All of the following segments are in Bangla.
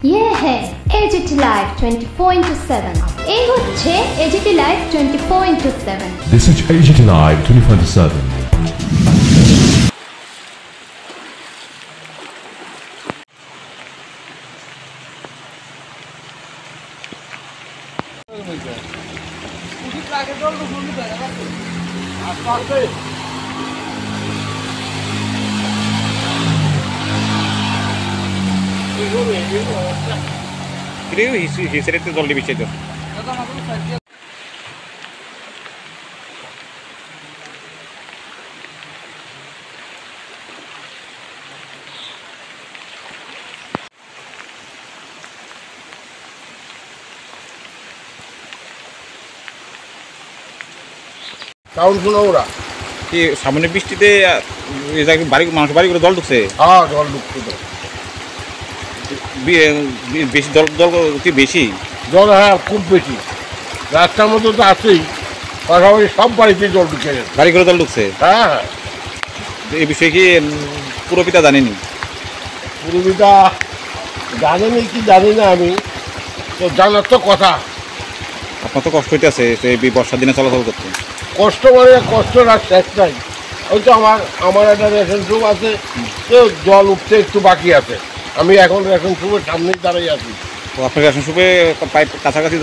ये है एजीटी लाइव 24/7। ये হচ্ছে AGT live 24/7। This is AGT Live 24/7. Creo que hice este doble bicheto. Sound শুনো ওরা কি সামনে বৃষ্টিতে এই জায়গায় বাড়ি মানুষ বাড়ি করে জল ঢুকছে। হ্যাঁ জল ঢুকছে তো বেশি জল জল কি বেশি জল, হ্যাঁ খুব বেশি। রাস্তার মতো তো আছেই, পাশাপাশি সব বাড়িতে জল ঢুকে গেছে। বাড়ি করে জল ঢুকছে। হ্যাঁ হ্যাঁ, এই বিষয়ে কি পুরোপিতা জানেনি? পুরবিটা জানেনি কি জানি না, আমি তো জানার তো কথা। আপনার তো কষ্ট হইতে আছে এই বর্ষার দিনে চলাচল করতে। কষ্ট মানে কষ্ট আর শেষ নাই। ওই তো আমার একটা রেশন শপ আছে, তো জল উঠতে একটু বাকি আছে। আমি এখন রেশন শপের সামনেই দাঁড়িয়ে আছি। তো আপনার রেশন শপে পাইপ কাছাকাছি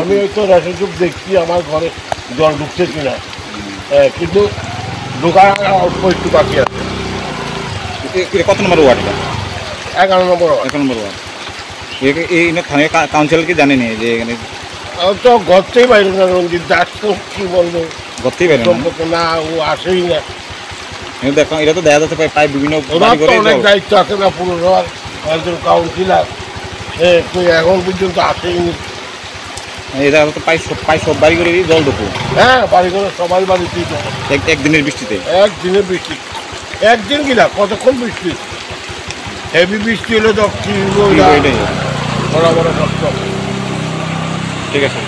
আমি ওই তো রেশন শপ দেখছি আমার ঘরে জল ঢুকছে কিনা, কিন্তু ঢোকার অল্প একটু বাকি আছে। কত নম্বর ওয়ার্ডটা? 11 নম্বর। 11 নম্বর ওয়ার্ড। এই স্থানীয় কাউন্সিলরকে জানেনি যে এখানে তো ঘরতেই বাইরে না, রঞ্জিত দাস তো কি বলবো, ঘরতেই বাইরে না, ও আসেই না। দেখো এটা তো দেখা যাচ্ছে প্রায় বিভিন্ন অনেক দায়িত্ব আছে না পুরসভার, একজন কাউন্সিলর, তুই এখন পর্যন্ত আসেইনি। এই জায়গা তো প্রায় সব বাড়ি করে জল ঢুকু। হ্যাঁ বাড়ি করে সবাই বাড়িতেই জল। একদিনের বৃষ্টিতে একদিনের বৃষ্টি, একদিন কিনা কতক্ষণ বৃষ্টি, হেভি বৃষ্টি হলে তো কি বড় বড় কষ্ট। ঠিক আছে।